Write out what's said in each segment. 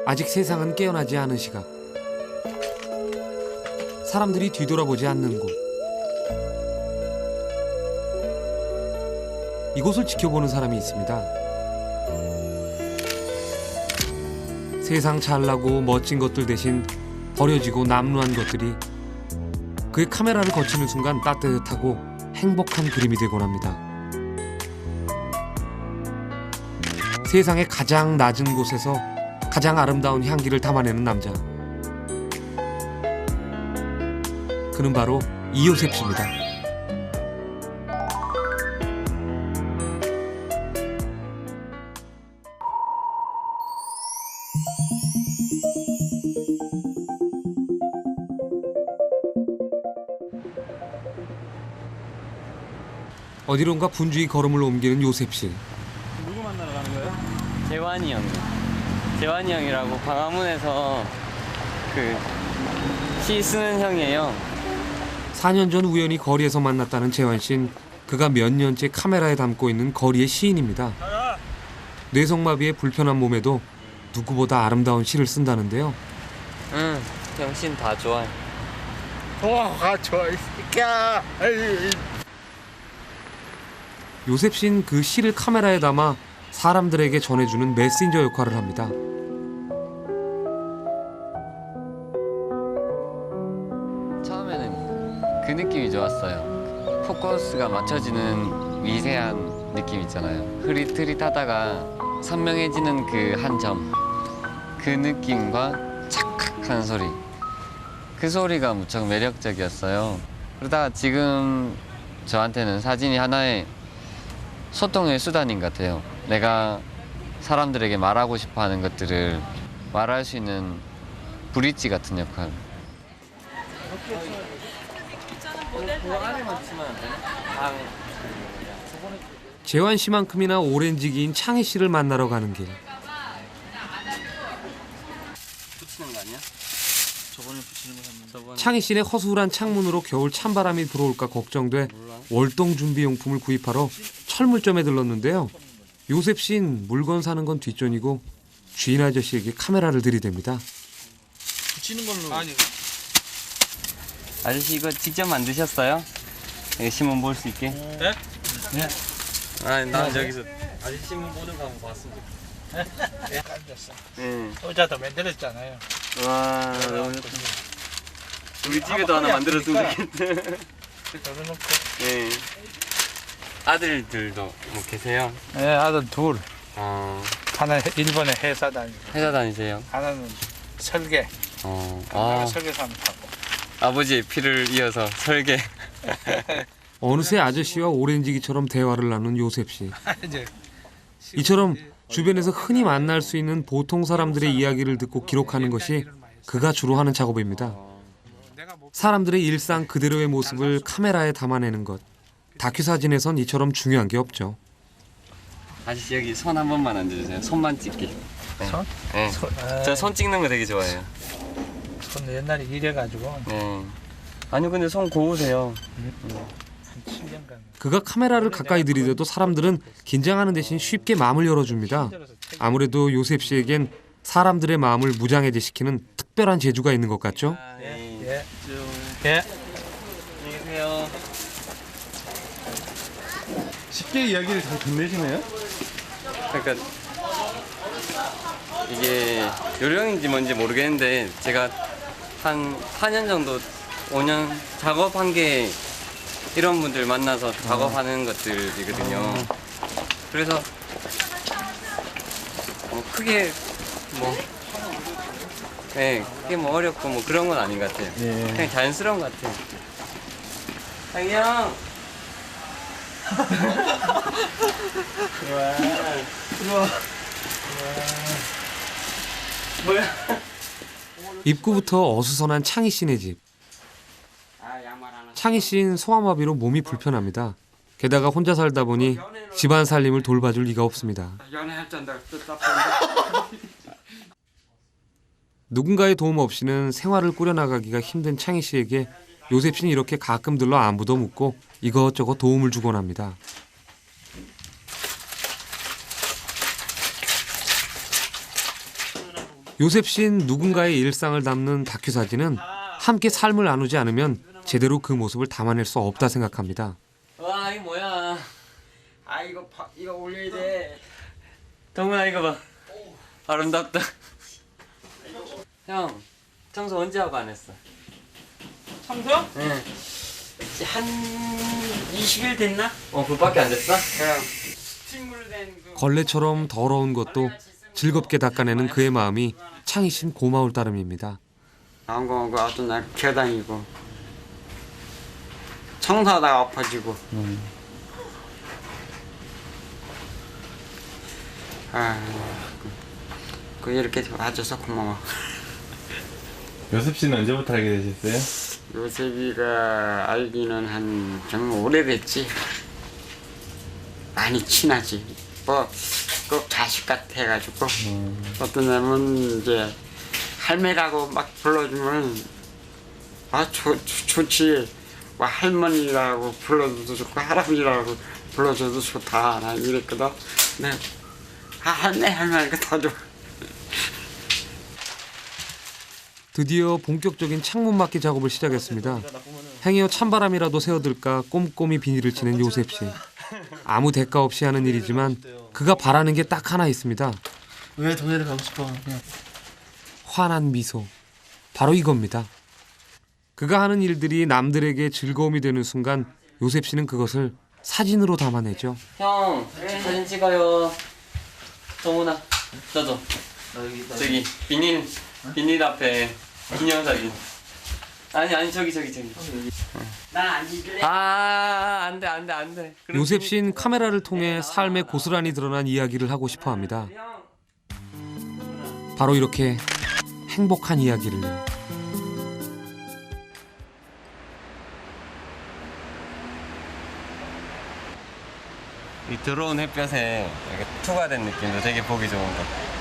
아직 세상은 깨어나지 않은 시각. 사람들이 뒤돌아보지 않는 곳. 이곳을 지켜보는 사람이 있습니다. 세상 잘나고 멋진 것들 대신 버려지고 남루한 것들이 그의 카메라를 거치는 순간 따뜻하고 행복한 그림이 되곤 합니다. 세상의 가장 낮은 곳에서 가장 아름다운 향기를 담아내는 남자. 그는 바로 이요셉 씨입니다. 어디론가 분주히 걸음을 옮기는 요셉 씨. 누구 만나러 가는 거예요? 재환이 형이요. 재환이 형이라고 광화문에서 시 쓰는 형이에요. 4년 전 우연히 거리에서 만났다는 재환 씨는 그가 몇 년째 카메라에 담고 있는 거리의 시인입니다. 뇌성마비의 불편한 몸에도 누구보다 아름다운 시를 쓴다는데요. 응, 형신 다 좋아해. 와, 좋아, 이 새끼야. 요셉 씨는 그 시를 카메라에 담아 사람들에게 전해주는 메신저 역할을 합니다. 처음에는 그 느낌이 좋았어요. 포커스가 맞춰지는 미세한 느낌 있잖아요. 흐릿흐릿하다가 선명해지는 그 한 점. 그 느낌과 착각하는 소리. 그 소리가 무척 매력적이었어요. 그러다가 지금 저한테는 사진이 하나의 소통의 수단인 것 같아요. 내가 사람들에게 말하고 싶어 하는 것들을 말할 수 있는 브릿지 같은 역할. 재환 씨만큼이나 오렌지기인 창희 씨를 만나러 가는 길. 붙이는 거 아니야? 저번에 붙이는 거 샀는데. 창희 씨네 허술한 창문으로 겨울 찬바람이 들어올까 걱정돼 월동 준비용품을 구입하러 철물점에 들렀는데요. 요셉 씨는 물건 사는 건 뒷전이고 주인 아저씨에게 카메라를 들이댑니다. 붙이는 걸로. 아니, 아저씨 이거 직접 만드셨어요? 이거 신문 볼 수 있게? 네? 네. 아니 난 저기서 아저씨 신문 보는 거 한번 봤으면 좋겠어. 앉았어. 응. 의자도 만들었잖아요. 와 너무 좋다. 우리 집에도 하나 만들었으면 좋겠네. 열어놓고. 네. 아들들도 뭐 계세요? 네, 아들 둘. 하나 일본에 회사 다니고, 회사 다니세요? 하나는 설계. 아, 설계사는 타고. 아버지의 피를 이어서 설계. 어느새 아저씨와 오렌지기처럼 대화를 나눈 요셉 씨. 이제 이처럼 주변에서 흔히 만날 수 있는 보통 사람들의 이야기를 듣고 기록하는 것이 그가 주로 하는 작업입니다. 사람들의 일상 그대로의 모습을 카메라에 담아내는 것. 다큐 사진에선 이처럼 중요한 게 없죠. 아저씨 여기 손 한 번만 얹어주세요. 손만 찍게. 네. 손? 네. 저 손 찍는 거 되게 좋아해요. 손 옛날에 이래가지고 네. 아니 근데 손 고우세요. 한 7년간. 그가 카메라를 가까이 들이대도 사람들은 긴장하는 대신 쉽게 마음을 열어줍니다. 아무래도 요셉 씨에겐 사람들의 마음을 무장해제시키는 특별한 재주가 있는 것 같죠? 예. 예. 예. 안녕히 계세요. 쉽게 이야기를 잘 건네시네요? 그러니까 이게 요령인지 뭔지 모르겠는데 제가 한 4년 정도 5년 작업한 게 이런 분들 만나서 작업하는 것들이거든요. 그래서 뭐 크게 뭐 네, 크게 뭐 어렵고 뭐 그런 건 아닌 것 같아요. 그냥 자연스러운 것 같아요. 안녕. 들어와. 뭐야? 입구부터 어수선한 창희 씨네 집. 창희 씨는 소아마비로 몸이 불편합니다. 게다가 혼자 살다 보니 집안 살림을 돌봐줄 리가 없습니다. 누군가의 도움 없이는 생활을 꾸려나가기가 힘든 창희 씨에게 요셉 씨는 이렇게 가끔 들러 안부도 묻고 이것저것 도움을 주곤 합니다. 요셉 씨는 누군가의 일상을 담는 다큐 사진은 함께 삶을 나누지 않으면 제대로 그 모습을 담아낼 수 없다 생각합니다. 와 이거 뭐야? 아 이거 올려야 돼. 동훈아 이거 봐. 아름답다. 형 청소 언제 하고 안 했어? 청소? 응. 한 20일 됐나? 그밖에 안 됐어? 그럼 식물된 그 걸레처럼 더러운 것도 즐겁게 닦아내는 그의 마음이 창희 씨는 고마울 따름입니다. 나온 거 어떤 날 기어다니고 청소하다가 엎어지고. 그 이렇게 와줘서 고마워. 요셉 씨는 언제부터 알게 되셨어요? 요셉이가 알기는 한 정말 오래됐지. 많이 친하지. 꼭 자식 같아 해가지고. 어떤 날은 이제 할매라고 막 불러주면 좋지. 뭐 할머니라고 불러줘도 좋고 할아버지라고 불러줘도 좋다. 난 이랬거든. 네. 할머니가 더 좋아. 드디어 본격적인 창문 막기 작업을 시작했습니다. 행여 찬바람이라도 새어들까 꼼꼼히 비닐을 치는 요셉 씨. 아무 대가 없이 하는 일이지만 그가 바라는 게 딱 하나 있습니다. 왜 동해를 가고 싶어? 그냥. 환한 미소. 바로 이겁니다. 그가 하는 일들이 남들에게 즐거움이 되는 순간 요셉 씨는 그것을 사진으로 담아내죠. 형 사진 찍어요. 동훈아 너도 저기 비닐 앞에 기념사진. 아니 저기. 난안 잊을래. 안돼. 요셉 씨는 카메라를 통해 삶에 고스란히 드러난 이야기를 하고 싶어 합니다. 바로 이렇게 행복한 이야기를요. 이 들어온 햇볕에 이렇게 투과된 느낌도 되게 보기 좋은 것 같아요.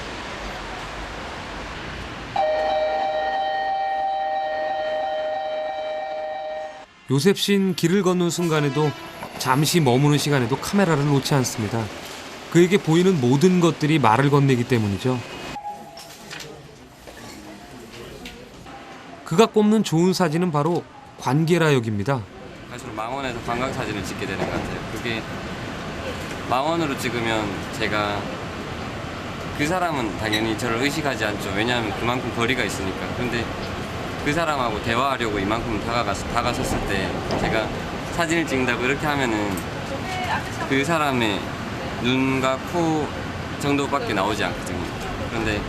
요셉 씨는 길을 걷는 순간에도 잠시 머무는 시간에도 카메라를 놓지 않습니다. 그에게 보이는 모든 것들이 말을 건네기 때문이죠. 그가 꼽는 좋은 사진은 바로 관계라 역입니다. 사실 망원에서 관광 사진을 찍게 되는 것 같아요. 그게 망원으로 찍으면 제가 그 사람은 당연히 저를 의식하지 않죠. 왜냐하면 그만큼 거리가 있으니까. 근데 그 사람하고 대화하려고 이만큼 다가섰을 때 제가 사진을 찍는다고 이렇게 하면은 그 사람의 눈과 코 정도밖에 나오지 않거든요. 그런데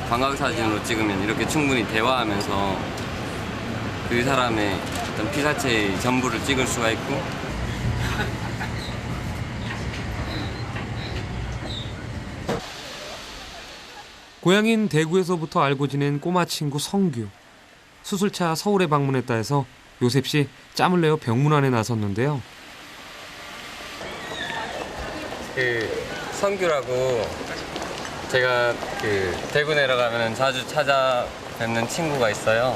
광각 사진으로 찍으면 이렇게 충분히 대화하면서 그 사람의 어떤 피사체의 전부를 찍을 수가 있고 고향인 대구에서부터 알고 지낸 꼬마 친구 성규. 수술차 서울에 방문했다 해서 요셉 씨 짬을 내어 병문안에 나섰는데요. 그 성규라고 제가 그 대구 내려가면 자주 찾아뵙는 친구가 있어요.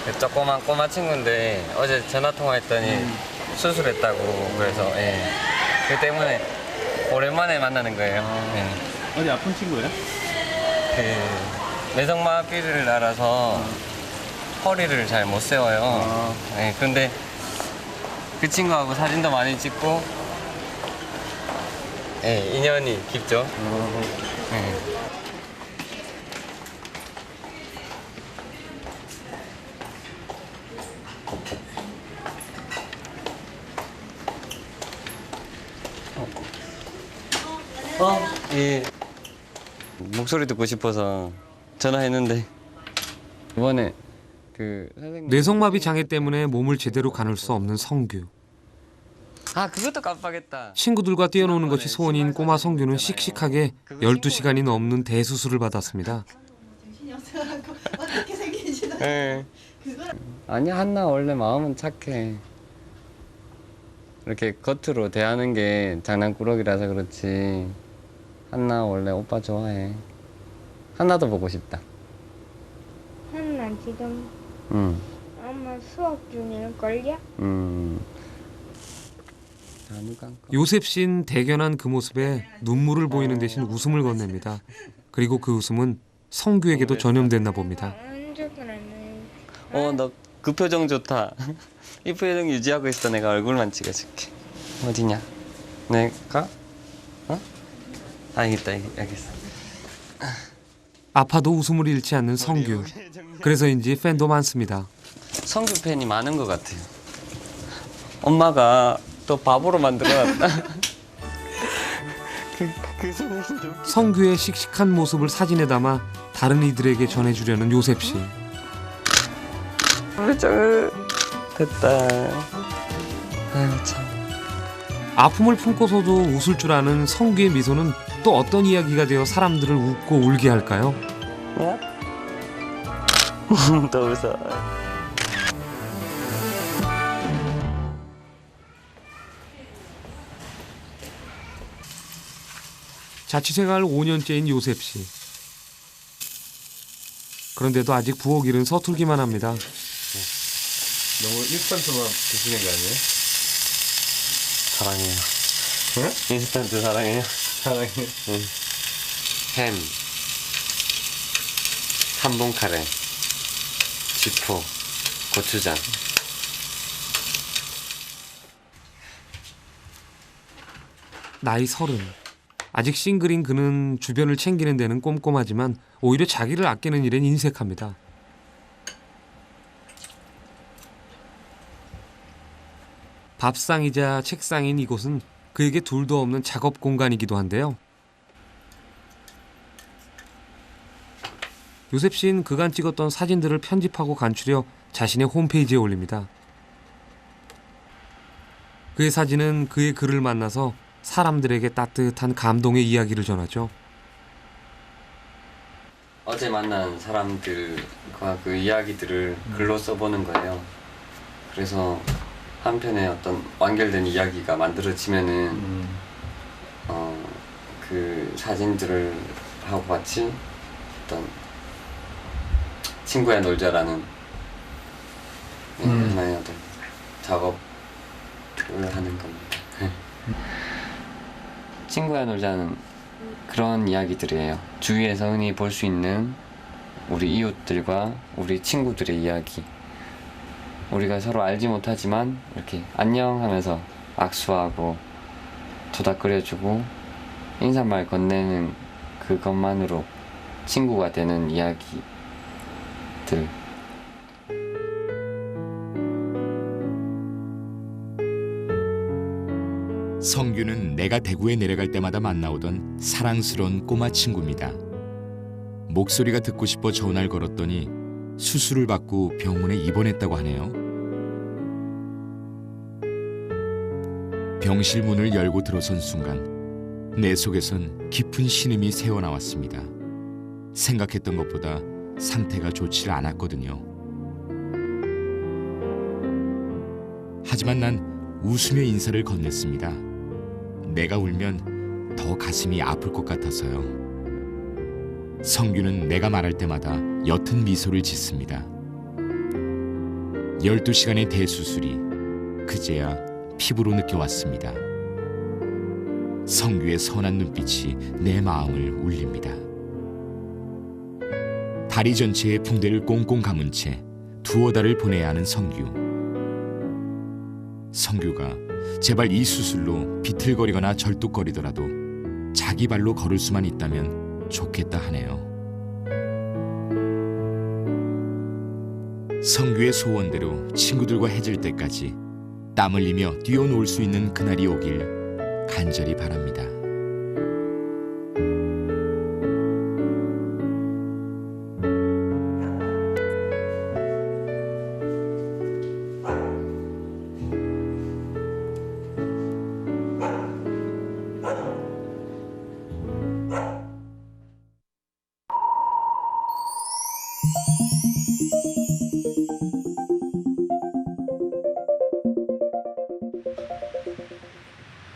그 조그만 꼬마 친구인데 어제 전화 통화했더니 수술했다고 그래서 예. 그 때문에 오랜만에 만나는 거예요. 예. 어디 아픈 친구예요? 그 내성마비를 알아서 허리를 잘 못 세워요. 예. 근데 그 친구하고 사진도 많이 찍고 예, 인연이 깊죠. 예. 예. 목소리 듣고 싶어서 전화했는데 이번에 그 선생님 뇌성마비 장애 때문에 몸을 제대로 가눌 수 없는 성규. 그것도 깜빡했다. 친구들과 뛰어노는 것이 소원인 꼬마 성규는 씩씩하게 12시간이 넘는 대수술을 받았습니다. 정신이 없어갖고 어떻게 생긴지도 예. 아니 한나 원래 마음은 착해. 이렇게 겉으로 대하는 게 장난꾸러기라서 그렇지. 한나 원래 오빠 좋아해. 한나도 보고 싶다. 한나 지금 응. 아마 수업 중일걸요? 눈 감고. 요셉 씨는 대견한 그 모습에 눈물을 보이는 대신 웃음을 건넵니다. 그리고 그 웃음은 성규에게도 전염됐나 봅니다. 너 그 표정 좋다. 이 표정 유지하고 있어. 내가 얼굴만 찍어줄게. 어디냐? 내가? 알겠다. 알겠어. 아파도 웃음을 잃지 않는 성규. 그래서인지 팬도 많습니다. 성규 팬이 많은 것 같아요. 엄마가 또 바보로 만들어놨다. 성규의 씩씩한 모습을 사진에 담아 다른 이들에게 전해주려는 요셉 씨. 됐다. 아유 참. 아픔을 품고서도 웃을 줄 아는 성규의 미소는 또 어떤 이야기가 되어 사람들을 웃고 울게 할까요? 야? 더 웃어. 자취생활 5년째인 요셉 씨. 그런데도 아직 부엌 일은 서툴기만 합니다. 너무 인스턴트만 드시는 거 아니에요? 사랑해요. 인스턴트 사랑해요. 사랑해. 햄, 3분 카레, 지포, 고추장. 나이 30. 아직 싱글인 그는 주변을 챙기는 데는 꼼꼼하지만 오히려 자기를 아끼는 일엔 인색합니다. 밥상이자 책상인 이곳은 그에게 둘도 없는 작업 공간이기도 한데요. 요셉 씨는 그간 찍었던 사진들을 편집하고 간추려 자신의 홈페이지에 올립니다. 그의 사진은 그의 글을 만나서 사람들에게 따뜻한 감동의 이야기를 전하죠. 어제 만난 사람들과 그 이야기들을 글로 써보는 거예요. 그래서 한편에 어떤 완결된 이야기가 만들어지면은 그 사진들을 하고 같이 어떤 친구야 놀자라는 하나의 어떤 작업을 하는 겁니다. 친구야 놀자는 그런 이야기들이에요. 주위에서 흔히 볼 수 있는 우리 이웃들과 우리 친구들의 이야기. 우리가 서로 알지 못하지만 이렇게 안녕 하면서 악수하고 토닥거려주고 인사말 건네는 그것만으로 친구가 되는 이야기들. 성규는 내가 대구에 내려갈 때마다 만나오던 사랑스러운 꼬마 친구입니다. 목소리가 듣고 싶어 전화를 걸었더니 수술을 받고 병원에 입원했다고 하네요. 병실 문을 열고 들어선 순간 내 속에선 깊은 신음이 새어나왔습니다. 생각했던 것보다 상태가 좋지 않았거든요. 하지만 난 웃으며 인사를 건넸습니다. 내가 울면 더 가슴이 아플 것 같아서요. 성규는 내가 말할 때마다 옅은 미소를 짓습니다. 12시간의 대수술이 그제야 피부로 느껴왔습니다. 성규의 선한 눈빛이 내 마음을 울립니다. 다리 전체에 붕대를 꽁꽁 감은 채 두어 달을 보내야 하는 성규. 성규가 제발 이 수술로 비틀거리거나 절뚝거리더라도 자기 발로 걸을 수만 있다면 좋겠다 하네요. 성규의 소원대로 친구들과 해질 때까지 땀 흘리며 뛰어놀 수 있는 그날이 오길 간절히 바랍니다.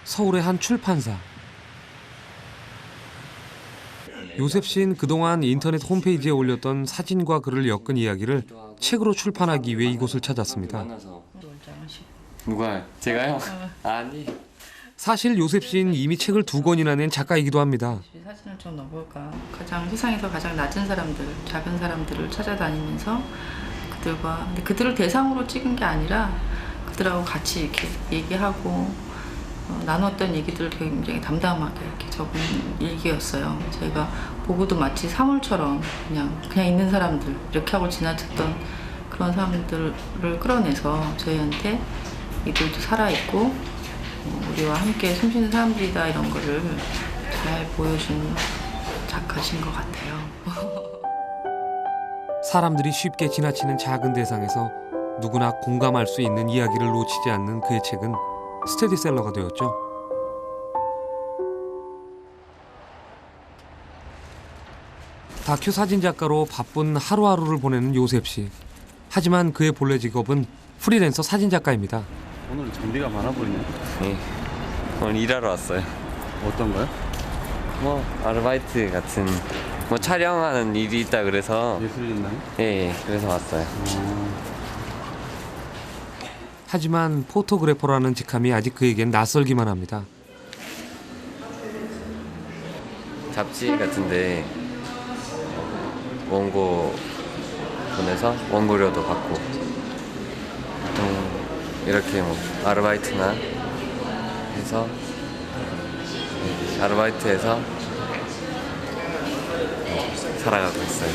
서울의 한 출판사. 요셉 씨는 그동안 인터넷 홈페이지에 올렸던 사진과 글을 엮은 이야기를 책으로 출판하기 위해 이곳을 찾았습니다. 누가? 제가요? 아니. 사실 요셉 씨는 이미 책을 2권이나 낸 작가이기도 합니다. 사진을 좀 넣어볼까. 가장 세상에서 가장 낮은 사람들, 작은 사람들을 찾아다니면서 근데 그들을 대상으로 찍은 게 아니라 그들하고 같이 이렇게 얘기하고 나눴던 얘기들을 굉장히 담담하게 이렇게 적은 일기였어요. 저희가 보고도 마치 사물처럼 그냥 있는 사람들 이렇게 하고 지나쳤던 그런 사람들을 끌어내서 저희한테 이들도 살아있고 우리와 함께 숨쉬는 사람들이다 이런 거를 잘 보여준 작가신 것 같아요. 사람들이 쉽게 지나치는 작은 대상에서 누구나 공감할 수 있는 이야기를 놓치지 않는 그의 책은 스테디셀러가 되었죠. 다큐 사진작가로 바쁜 하루하루를 보내는 요셉 씨. 하지만 그의 본래 직업은 프리랜서 사진작가입니다. 오늘은 장비가 많아 보이네. 네. 오늘 일하러 왔어요. 어떤 거요? 뭐 아르바이트 같은 뭐 촬영하는 일이 있다 그래서 예술인나요? 예, 그래서 왔어요. 하지만 포토그래퍼라는 직함이 아직 그에겐 낯설기만 합니다. 잡지 같은데 원고 보내서 원고료도 받고 이렇게 뭐 아르바이트나 해서 아르바이트해서 살아가고 있어요.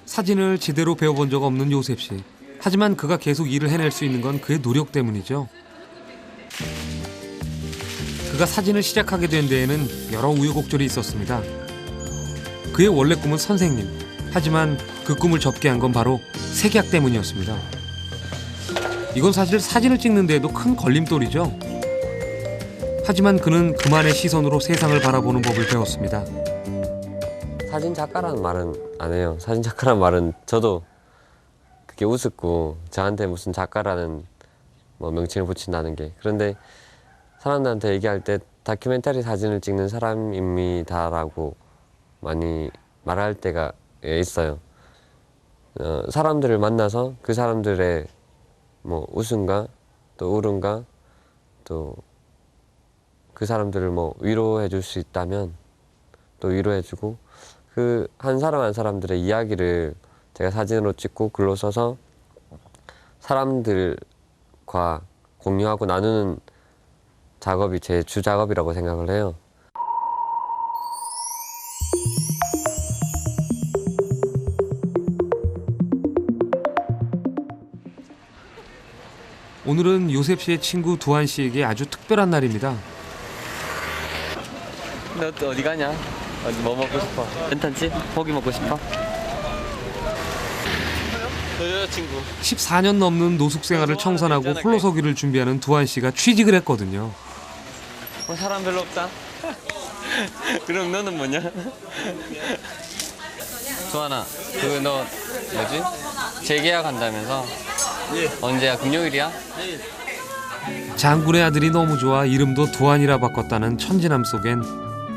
사진을 제대로 배워본 적 없는 요셉 씨. 하지만 그가 계속 일을 해낼 수 있는 건 그의 노력 때문이죠. 그가 사진을 시작하게 된 데에는 여러 우여곡절이 있었습니다. 그의 원래 꿈은 선생님. 하지만 그 꿈을 접게 한 건 바로 색약 때문이었습니다. 이건 사실 사진을 찍는 데에도 큰 걸림돌이죠. 하지만 그는 그만의 시선으로 세상을 바라보는 법을 배웠습니다. 사진 작가라는 말은 안 해요. 사진 작가라는 말은 저도 그게 우습고 저한테 무슨 작가라는 뭐 명칭을 붙인다는 게. 그런데 사람들한테 얘기할 때 다큐멘터리 사진을 찍는 사람입니다라고 많이 말할 때가 있어요. 사람들을 만나서 그 사람들의 뭐 웃음과 또 울음과 또 그 사람들을 뭐 위로해 줄 수 있다면 또 위로해 주고 그 한 사람 한 사람들의 이야기를 제가 사진으로 찍고 글로 써서 사람들과 공유하고 나누는 작업이 제 주 작업이라고 생각을 해요. 오늘은 요셉 씨의 친구 두한 씨에게 아주 특별한 날입니다. 너 또 어디 가냐? 뭐 먹고 싶어? 렌탄집? 고기 먹고 싶어? 여자친구 14년 넘는 노숙 생활을 청산하고 홀로서기를 준비하는 두한 씨가 취직을 했거든요. 사람 별로 없다? 그럼 너는 뭐냐? 조하나, 그 너 뭐지? 재계약 한다면서? 언제야? 금요일이야? 장군의 아들이 너무 좋아 이름도 두한이라 바꿨다는 천진남 속엔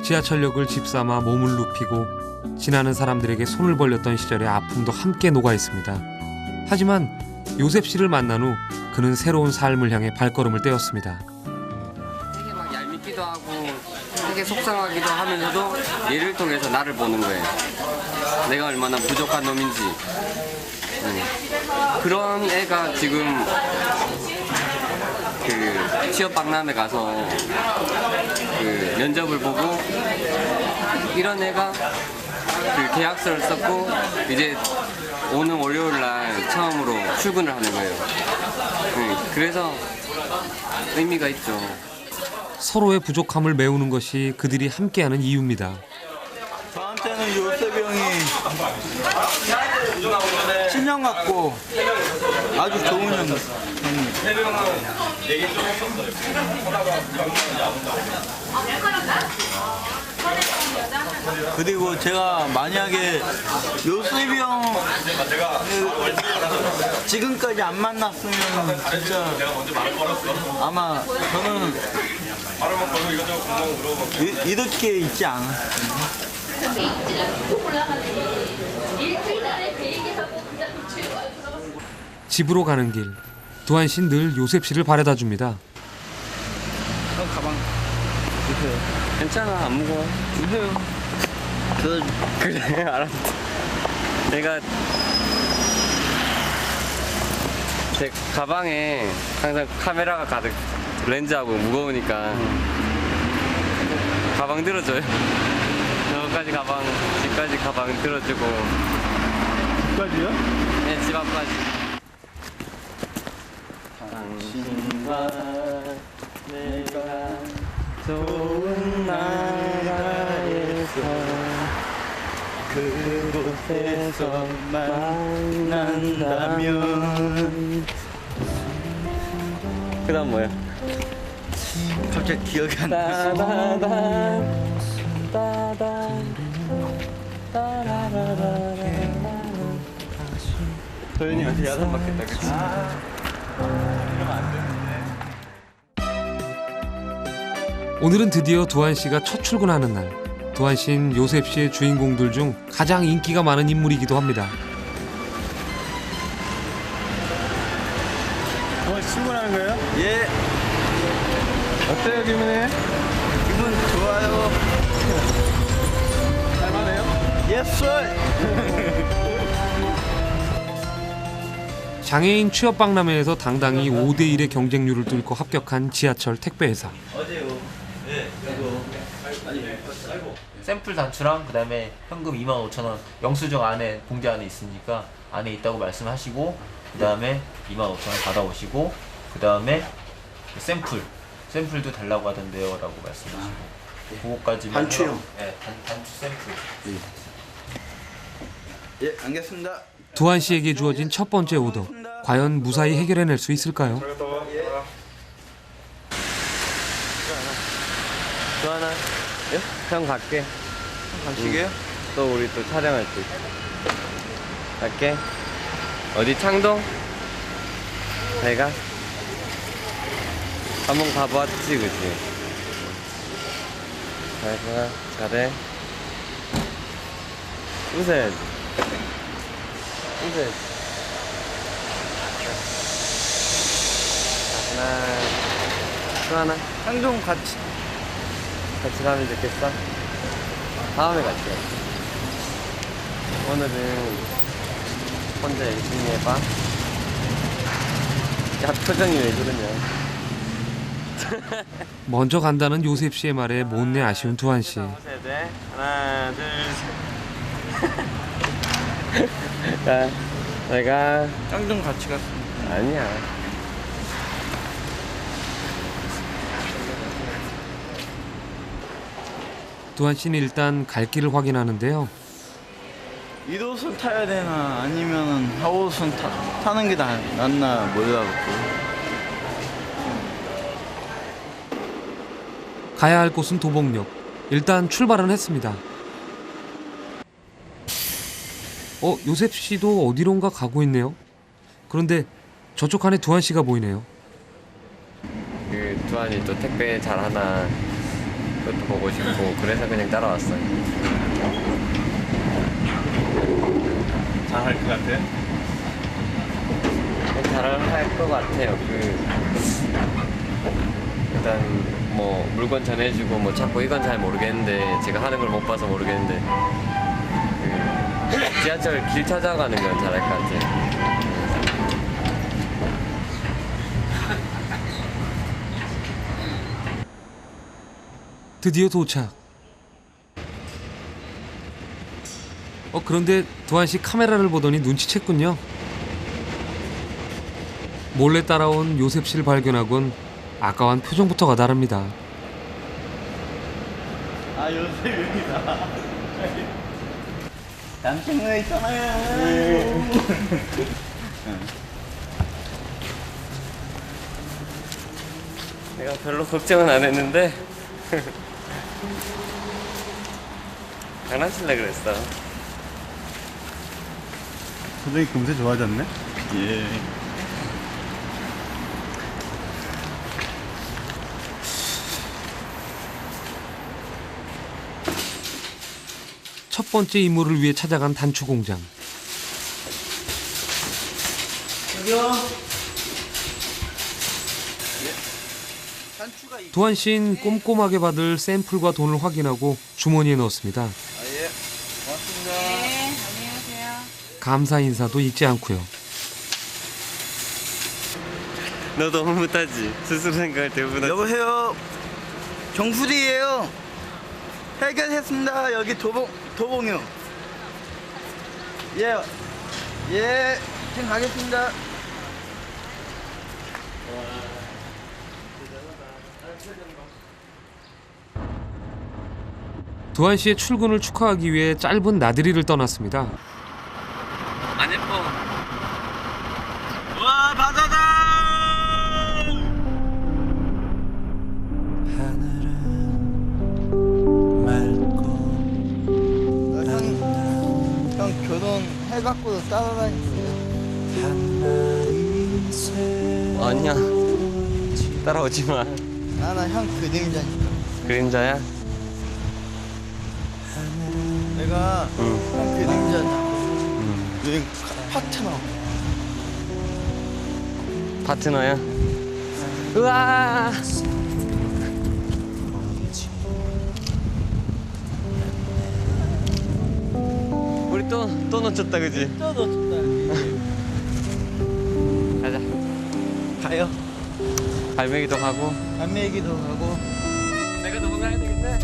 지하철역을 집삼아 몸을 눕히고 지나는 사람들에게 손을 벌렸던 시절의 아픔도 함께 녹아 있습니다. 하지만 요셉 씨를 만난 후 그는 새로운 삶을 향해 발걸음을 떼었습니다. 되게 막 얄밉기도 하고 되게 속상하기도 하면서도 얘를 통해서 나를 보는 거예요. 내가 얼마나 부족한 놈인지. 그런 애가 지금 그 취업 박람회 가서 그 면접을 보고 이런 애가 그 계약서를 썼고 이제 오는 월요일 날 처음으로 출근을 하는 거예요. 그래서 의미가 있죠. 서로의 부족함을 메우는 것이 그들이 함께하는 이유입니다. 저한테는 요셉이 형이 친형 같고 아주 좋은 형입니다. 그리고 제가 만약에 요셉이 형 지금까지 안 만났으면 진짜 아마 저는 이렇게 있지 않았어요. 집으로 가는 길, 두한 씨는 늘 요셉 씨를 바래다 줍니다. 가방 주세요. 괜찮아, 안 무거워. 주세요. 그래, 알았어. 내가 제 가방에 항상 카메라가 가득, 렌즈하고 무거우니까 가방 들어줘요. 저까지 가방, 집까지 가방 들어주고. 집까지요? 네, 집 앞까지. 당신과 내가 좋은 나라에서 그곳에서 만난다면. 그 다음 뭐야? 갑자기 기억이 안 나. 도현이한테 야단 맞겠다, 그치? 오늘은 드디어 두한 씨가 첫 출근하는 날. 두한 씨는 요셉 씨의 주인공들 중 가장 인기가 많은 인물이기도 합니다. 출근하는 거예요? 예, 어때요, 기분이? 기분 좋아요. 할만해요? 예스. 장애인 취업박람회에서 당당히 5대1의 경쟁률을 뚫고 합격한 지하철 택배회사. 어제요. 네, 이거. 샘플 단추랑 그다음에 현금 25,000원 영수증 안에 봉지 안에 있으니까 안에 있다고 말씀하시고 그다음에 25,000원 받아오시고 그다음에 샘플도 달라고 하던데요라고 말씀하시고 그거까지만 단추요? 네, 단추 샘플. 예, 알겠습니다. 두한 씨에게 주어진 첫 번째 오더. 과연 무사히 해결해낼 수 있을까요? 주하나, 예? 형 갈게. 가시게요? 또 우리 또 촬영할 때. 갈게. 어디 창동? 내가? 한번 가봤지, 그치? 잘 가, 잘해. 웃어야지. 웃어야지. 하나, 또 하나. 창동 같이. 같이 가면 좋겠어? 다음에 같이 가자. 오늘은 혼자 열심히 해봐. 야, 표정이 왜 그러냐. 먼저 간다는 요셉 씨의 말에 못내 아쉬운 두한 씨. 하나, 둘, 셋. 자, 내가. 창동 같이 갔습니다. 아니야. 두한 씨는 일단 갈 길을 확인하는데요. 1호선 타야 되나 아니면 4호선 타는 게 낫나 몰라갖고. 가야 할 곳은 도봉역. 일단 출발은 했습니다. 요셉 씨도 어디론가 가고 있네요. 그런데 저쪽 안에 두한 씨가 보이네요. 그 두한이 또 택배 잘하나 그것도 보고 싶고 그래서 그냥 따라왔어요. 잘할 것 같아? 잘할 것 같아요. 일단 뭐 물건 전해주고 뭐 자꾸 이건 잘 모르겠는데 제가 하는 걸 못 봐서 모르겠는데 지하철 길 찾아가는 건 잘할 것 같아요. 드디어 도착. 그런데 두한 씨 카메라를 보더니 눈치챘군요. 몰래 따라온 요셉 씨를 발견하곤 아까운 표정부터가 다릅니다. 아, 요셉입니다. 남친구 있잖아요. 내가 별로 걱정은 안 했는데 장난칠래 그랬어. 표정이 금세 좋아졌네? 예. 첫 번째 임무를 위해 찾아간 단추 공장. 여기 여기요. 도한 씨는 꼼꼼하게 받을 샘플과 돈을 확인하고 주머니에 넣었습니다. 예. 고맙습니다. 네, 안녕하세요. 감사 인사도 잊지 않고요. 너 너무 못하지? 스스로 생각할 때 못하지? 여보세요. 정수리예요. 해결했습니다. 여기 도봉이요. 예. 예. 지금 가겠습니다. 도한 씨의 출근을 축하하기 위해 짧은 나들이를 떠났습니다. 안 예뻐. 와, 바다다. 형 결혼해갖고 따라다니세요? 아니야. 따라오지 마. 나는 형 그림자니까. 그림자야? 내가 형 그림자냐. 여행 파트너. 파트너야? 우와. 우리 또 놓쳤다, 그지? 또 놓쳤다. 가자. 가요. 갈매기도 가고. 갈매기도 가고. 내가 너무 가야 되겠네.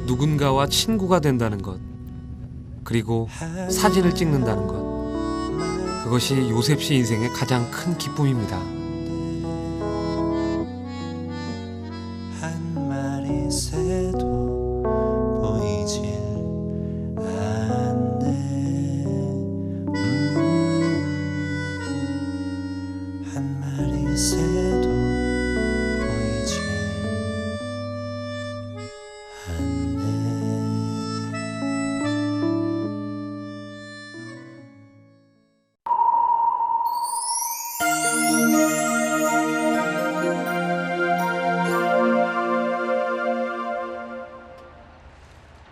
누군가와 친구가 된다는 것, 그리고 사진을 찍는다는 것. 그것이 요셉 씨 인생의 가장 큰 기쁨입니다. 한 마리 새도 보이질 않네. 한 마리 새도 보이질 않네.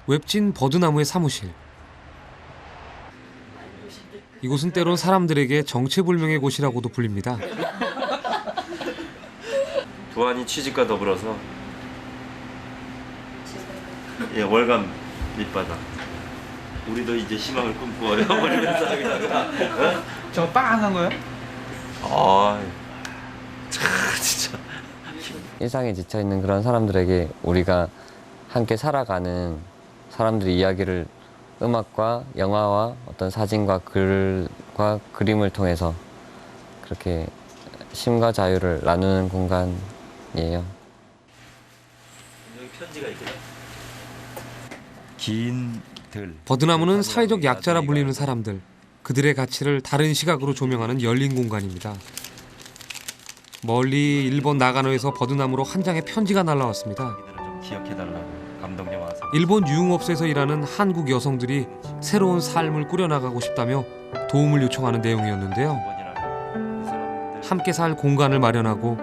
웹진 버드나무의 사무실. 이곳은 때론 사람들에게 정체불명의 곳이라고도 불립니다. 도안이 취직과 더불어서 예, 월간 밑바닥. 우리도 이제 희망을 꿈꾸어요. 버리면서 여기다가. 저거 빵한 거예요? 아, 참 진짜. 일상에 지쳐있는 그런 사람들에게 우리가 함께 살아가는 사람들의 이야기를 음악과 영화와 어떤 사진과 글과 그림을 통해서 그렇게 쉼과 자유를 나누는 공간이에요. 여기 편지가 있거든. 긴 들. 버드나무는 사회적 약자라 불리는 사람들, 그들의 가치를 다른 시각으로 조명하는 열린 공간입니다. 멀리 일본 나가노에서 버드나무로 한 장의 편지가 날라왔습니다. 좀 기억해달라고 감독님 와서. 일본 유흥업소에서 일하는 한국 여성들이 새로운 삶을 꾸려나가고 싶다며 도움을 요청하는 내용이었는데요. 함께 살 공간을 마련하고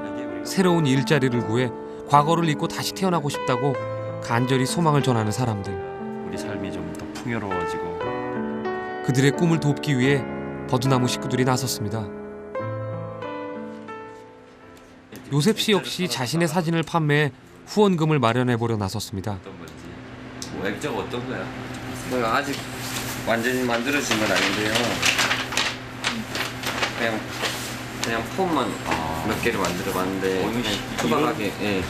새로운 일자리를 구해 과거를 잊고 다시 태어나고 싶다고 간절히 소망을 전하는 사람들. 우리 삶이 좀 더 풍요로워지고 그들의 꿈을 돕기 위해 버드나무 식구들이 나섰습니다. 요셉 씨 역시 자신의 사진을 판매해 후원금을 마련해보려 나섰습니다. 어떤 건지. 뭐 액자가 어떤 거야? 뭐 아직 완전히 만들어진 건 아닌데요. 그냥 폼만 몇 개를 만들어봤는데 그냥 투박하게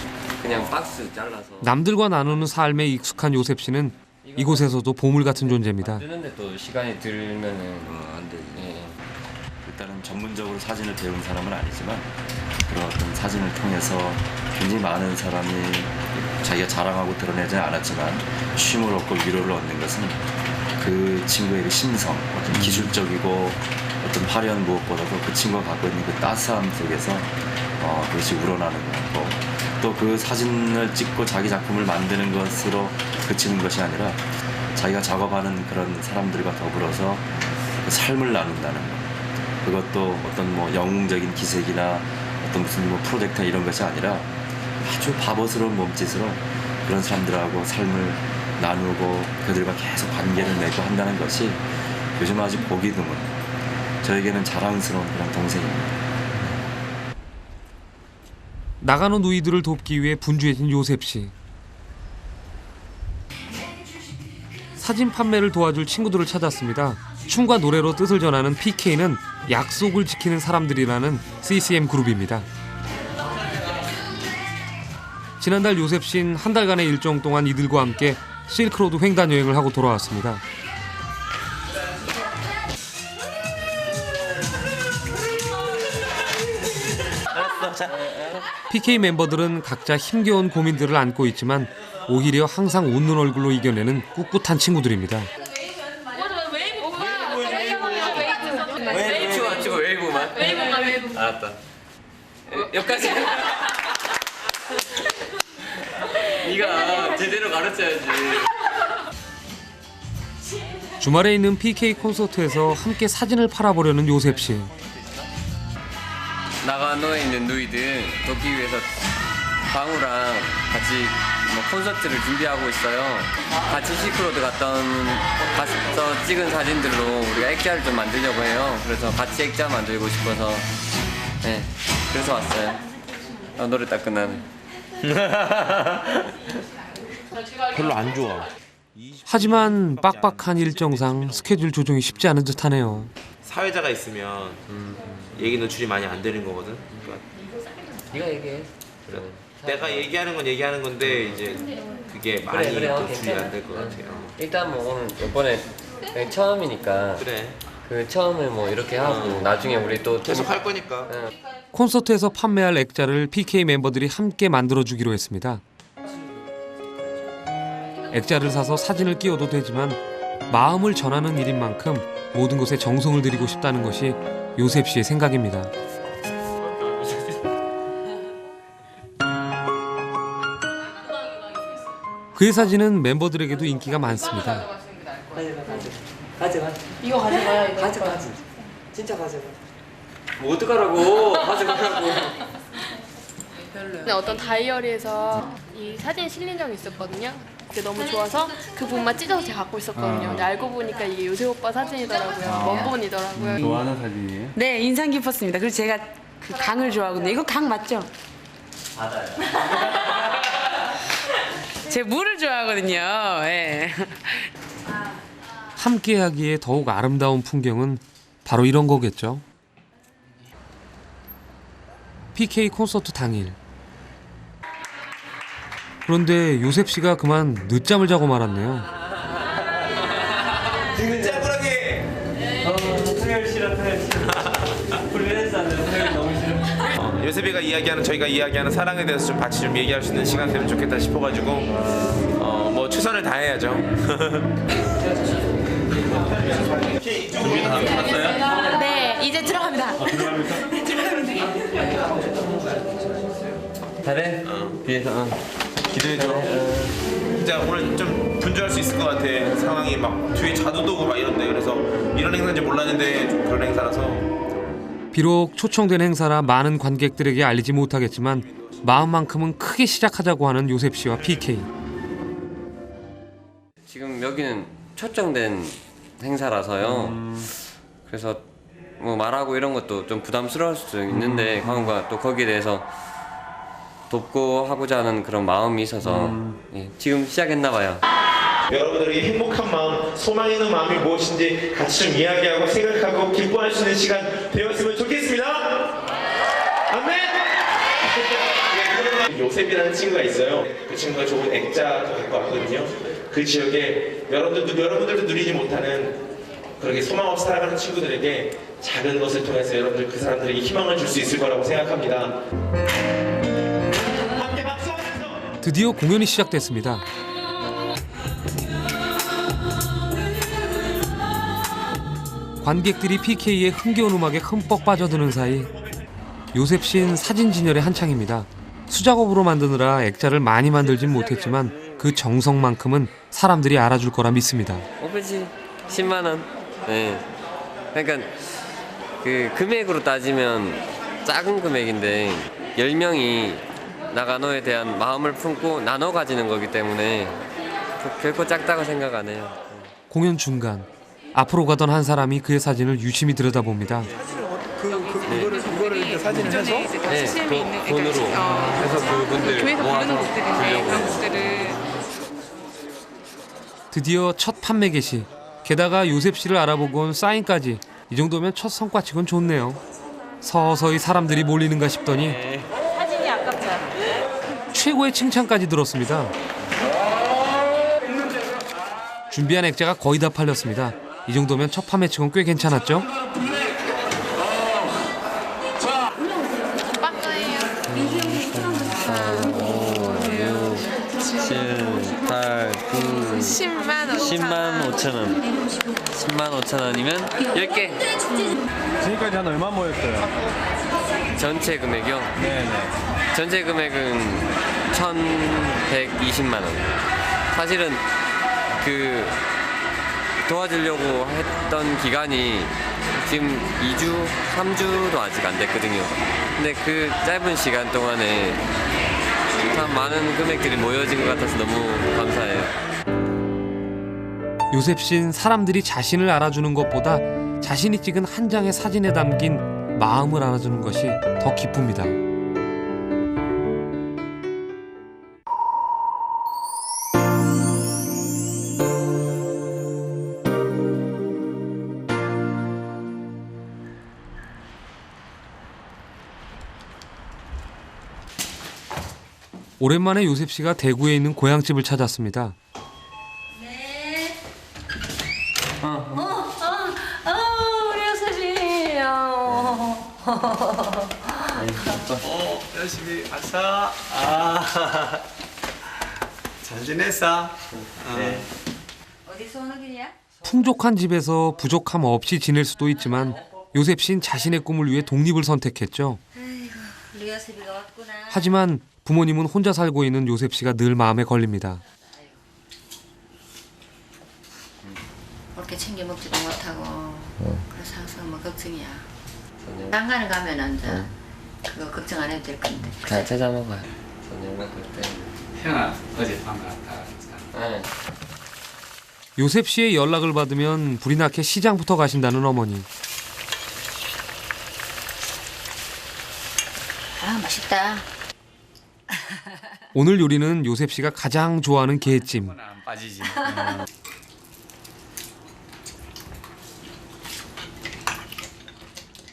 그냥 박스 잘라서. 남들과 나누는 삶에 익숙한 요셉 씨는 이곳에서도 보물 같은 존재입니다. 만드는데 또 시간이 들면은 안 되지. 일단은 전문적으로 사진을 배운 사람은 아니지만 그런 어떤 사진을 통해서 굉장히 많은 사람이 자기가 자랑하고 드러내지 않았지만 쉼을 얻고 위로를 얻는 것은 그 친구의 그 심성, 어떤 기술적이고 어떤 화려한 무엇보다도 그 친구가 갖고 있는 그 따스함 속에서 그것이 우러나는 거고, 또 그 사진을 찍고 자기 작품을 만드는 것으로 그치는 것이 아니라 자기가 작업하는 그런 사람들과 더불어서 그 삶을 나눈다는 것. 그것도 어떤 뭐 영웅적인 기색이나 어떤 무슨 뭐 프로젝트 이런 것이 아니라 아주 바보스러운 몸짓으로 그런 사람들하고 삶을 나누고 그들과 계속 관계를 맺고 한다는 것이 요즘 아주 보기 드문 저에게는 자랑스러운 그런 동생입니다. 나가노 누이들을 돕기 위해 분주해진 요셉 씨. 사진 판매를 도와줄 친구들을 찾았습니다. 춤과 노래로 뜻을 전하는 PK는 약속을 지키는 사람들이라는 CCM 그룹입니다. 지난달 요셉 씨는 한 달간의 일정 동안 이들과 함께 실크로드 횡단 여행을 하고 돌아왔습니다. PK 멤버들은 각자 힘겨운 고민들을 안고 있지만 오히려 항상 웃는 얼굴로 이겨내는 꿋꿋한 친구들입니다. 웨이브 맞추고 웨이브만? 웨이브. 알았다. 여기까지. 네가 제대로 가르쳐야지. 주말에 있는 PK 콘서트에서 함께 사진을 팔아보려는 요셉 씨. 나가노에 있는 누이들 돕기 위해서 방우랑 같이 뭐 콘서트를 준비하고 있어요. 같이 시크로드 가서 찍은 사진들로 우리가 액자를 좀 만들려고 해요. 그래서 같이 액자 만들고 싶어서 네, 그래서 왔어요. 노래 딱 끝나네. 별로 안 좋아. 하지만 빡빡한 일정상 스케줄 조정이 쉽지 않은 듯하네요. 사회자가 있으면 얘기 노출이 많이 안 되는 거거든. 그러니까 네가 얘기해. 내가 얘기하는 건 얘기하는 건데 이제 그게 많이 노출이 안 될 것 같아요. 일단 뭐 오늘 이번에 처음이니까 그래. 그 처음을 뭐 이렇게 하고 나중에 우리 또 계속 할 거니까. 콘서트에서 판매할 액자를 PK 멤버들이 함께 만들어주기로 했습니다. 액자를 사서 사진을 끼워도 되지만 마음을 전하는 일인 만큼 모든 것에 정성을 들이고 싶다는 것이 요셉 씨의 생각입니다. 그의 사진은 멤버들에게도 인기가 많습니다. 가져가. 이거 가져가야 이거. 가져가. 진짜 가져가. 뭐 어떡하라고. 가져가라고. 근데 어떤 다이어리에서 이 사진이 실린 적이 있었거든요. 그게 너무 좋아서 그 부분만 찢어서 제가 갖고 있었거든요. 근데 알고 보니까 이게 요셉 오빠 사진이더라고요. 원본이더라고요. 좋아하는 사진이에요? 네, 인상 깊었습니다. 그리고 제가 그 강을 좋아하거든요. 이거 강 맞죠? 바다요. 제 물을 좋아하거든요. 예. 함께하기에 더욱 아름다운 풍경은 바로 이런 거겠죠. PK 콘서트 당일. 그런데 요셉 씨가 그만 늦잠을 자고 말았네요. 짜꾸라기. 토요일 싫어. 프리랜서 하는 토요일 너무 싫어. 요셉이가 이야기하는 저희가 이야기하는 사랑에 대해서 좀 같이 좀 얘기할 수 있는 시간 되면 좋겠다 싶어가지고 뭐 최선을 다해야죠. 준비 다 끝났어요? 네, 이제 들어갑니다. 잘해? 뒤에서 기대해줘. 진짜 오늘 좀 분주할 수 있을 것 같아. 상황이 막 뒤에 자두도 오고 막 이런데 그래서 이런 행사인지 몰랐는데 좀 그런 행사라서. 비록 초청된 행사라 많은 관객들에게 알리지 못하겠지만 마음만큼은 크게 시작하자고 하는 요셉 씨와 PK. 지금 여기는 초청된 행사라서요. 그래서 뭐 말하고 이런 것도 좀 부담스러울 수도 있는데 광우가 또 거기에 대해서 돕고 하고자 하는 그런 마음이 있어서 예, 지금 시작했나 봐요. 여러분들이 행복한 마음, 소망 있는 마음이 무엇인지 같이 좀 이야기하고 생각하고 기뻐할 수 있는 시간 되었으면 좋겠습니다. 아멘. 요셉이라는 친구가 있어요. 그 친구가 좋은 액자도 갖고 왔거든요. 그 지역에 여러분들도 누리지 못하는 그렇게 소망 없이 살아가는 친구들에게 작은 것을 통해서 여러분들 그 사람들에게 희망을 줄 수 있을 거라고 생각합니다. 드디어 공연이 시작됐습니다. 관객들이 PK의 흥겨운 음악에 흠뻑 빠져드는 사이 요셉 씨는 사진 진열에 한창입니다. 수작업으로 만드느라 액자를 많이 만들진 못했지만 그 정성만큼은 사람들이 알아줄 거라 믿습니다. 오페지 10만 원. 네. 그러니까 그 금액으로 따지면 작은 금액인데 10명이 나가노에 대한 마음을 품고 나눠 가지는 거기 때문에 결코 작다고 생각 안 해요. 공연 중간 앞으로 가던 한 사람이 그의 사진을 유심히 들여다봅니다. 그거를 이렇게 사진을 해서 네, 돈으로 해서 그분들 모아서 주려고. 드디어 첫 판매 개시. 게다가 요셉 씨를 알아보고 온 사인까지. 이 정도면 첫 성과치곤 좋네요. 서서히 사람들이 몰리는가 싶더니 사진이 아깝다. 최고의 칭찬까지 들었습니다. 준비한 액자가 거의 다 팔렸습니다. 이 정도면 첫 판매치곤 꽤 괜찮았죠? $105,000원이면 10개. 지금까지 한 얼마 모였어요? 전체 금액이요? 네네. 전체 금액은 1,120만 원. 사실은 그 도와주려고 했던 기간이 지금 2주, 3주도 아직 안 됐거든요. 근데 그 짧은 시간 동안에 참 많은 금액들이 모여진 것 같아서 너무 감사해요. 요셉 씨는 사람들이 자신을 알아주는 것보다 자신이 찍은 한 장의 사진에 담긴 마음을 알아주는 것이 더 기쁩니다. 오랜만에 요셉 씨가 대구에 있는 고향집을 찾았습니다. 우리 요셉이. 열심히 왔어. 잘 지냈어? 네. 어디서 오는 길이야? 풍족한 집에서 부족함 없이 지낼 수도 있지만 요셉 씨는 자신의 꿈을 위해 독립을 선택했죠. 아이고, 우리 요셉이가 왔구나. 하지만 부모님은 혼자 살고 있는 요셉 씨가 늘 마음에 걸립니다. 그렇게 챙겨 먹지도 못하고 그래서 항상 뭐 걱정이야. 장가를 가면은 이제 그거 걱정 안 해도 될 건데. 잘 찾아 먹어요. 저녁 먹을 때. 형아 어젯밤 갔다. 네. 요셉 씨의 연락을 받으면 불이 나게 시장부터 가신다는 어머니. 아, 맛있다. 오늘 요리는 요셉 씨가 가장 좋아하는 게찜. 안 빠지지.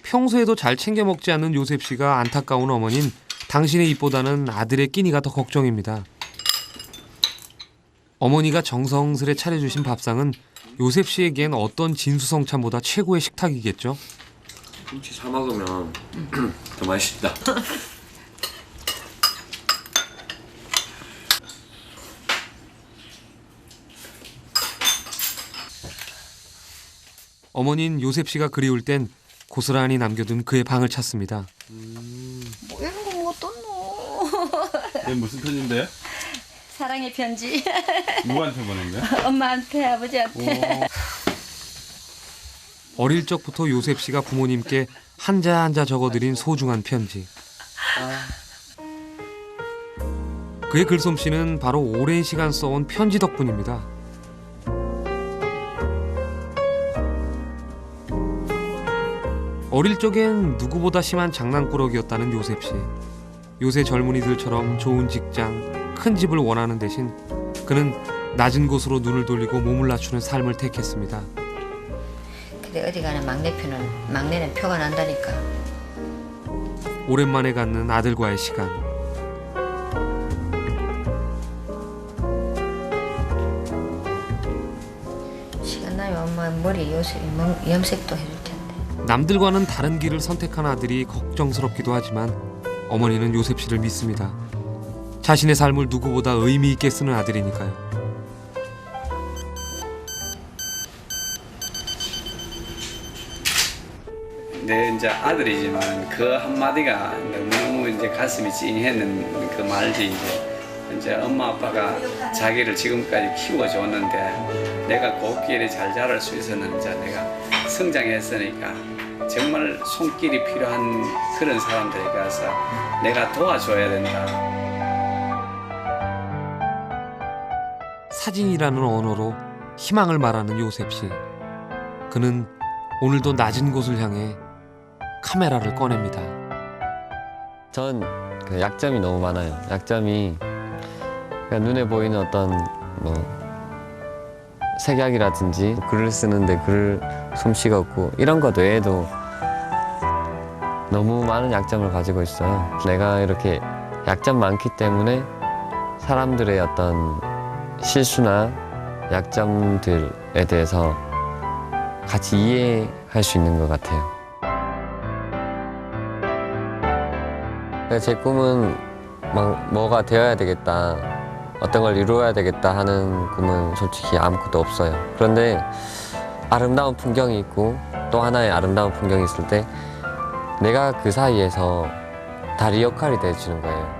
평소에도 잘 챙겨 먹지 않는 요셉 씨가 안타까운 어머니는 당신의 입보다는 아들의 끼니가 더 걱정입니다. 어머니가 정성스레 차려주신 밥상은 요셉 씨에겐 어떤 진수성찬보다 최고의 식탁이겠죠. 김치 사 먹으면 더 맛있다. 어머니는 요셉 씨가 그리울 땐 고스란히 남겨둔 그의 방을 찾습니다. 뭐 이런 거 뭐 떴노? 얘 무슨 편인데? 사랑의 편지. 누구한테 보낸 거야? 엄마한테, 아버지한테. 어릴 적부터 요셉 씨가 부모님께 한자 한자 적어드린 소중한 편지. 그의 글솜씨는 바로 오랜 시간 써온 편지 덕분입니다. 어릴 적엔 누구보다 심한 장난꾸러기였다는 요셉 씨. 요새 젊은이들처럼 좋은 직장, 큰 집을 원하는 대신 그는 낮은 곳으로 눈을 돌리고 몸을 낮추는 삶을 택했습니다. 근데 어디 가나 막내는 표가 난다니까. 오랜만에 갖는 아들과의 시간. 시간 나면 엄마 머리 요새 염색도 해줄 텐데. 남들과는 다른 길을 선택한 아들이 걱정스럽기도 하지만 어머니는 요셉 씨를 믿습니다. 자신의 삶을 누구보다 의미 있게 쓰는 아들이니까요. 내 이제 아들이지만 그 한마디가 너무너무 이제 가슴이 찡했는 그 말이 이제 이제 엄마 아빠가 자기를 지금까지 키워줬는데 내가 곱게 잘 자랄 수 있었는 이제 내가 성장했으니까 정말 손길이 필요한 그런 사람들에 가서 내가 도와줘야 된다. 사진이라는 언어로 희망을 말하는 요셉 씨. 그는 오늘도 낮은 곳을 향해 카메라를 꺼냅니다. 전 그 약점이 너무 많아요. 약점이 그냥 눈에 보이는 어떤 뭐 색약이라든지 글을 쓰는데 글 솜씨가 없고 이런 것 외에도 너무 많은 약점을 가지고 있어요. 내가 이렇게 약점 많기 때문에 사람들의 어떤 실수나 약점들에 대해서 같이 이해할 수 있는 것 같아요. 제 꿈은 막 뭐가 되어야 되겠다, 어떤 걸 이루어야 되겠다 하는 꿈은 솔직히 아무것도 없어요. 그런데 아름다운 풍경이 있고 또 하나의 아름다운 풍경이 있을 때 내가 그 사이에서 다리 역할이 돼주는 거예요.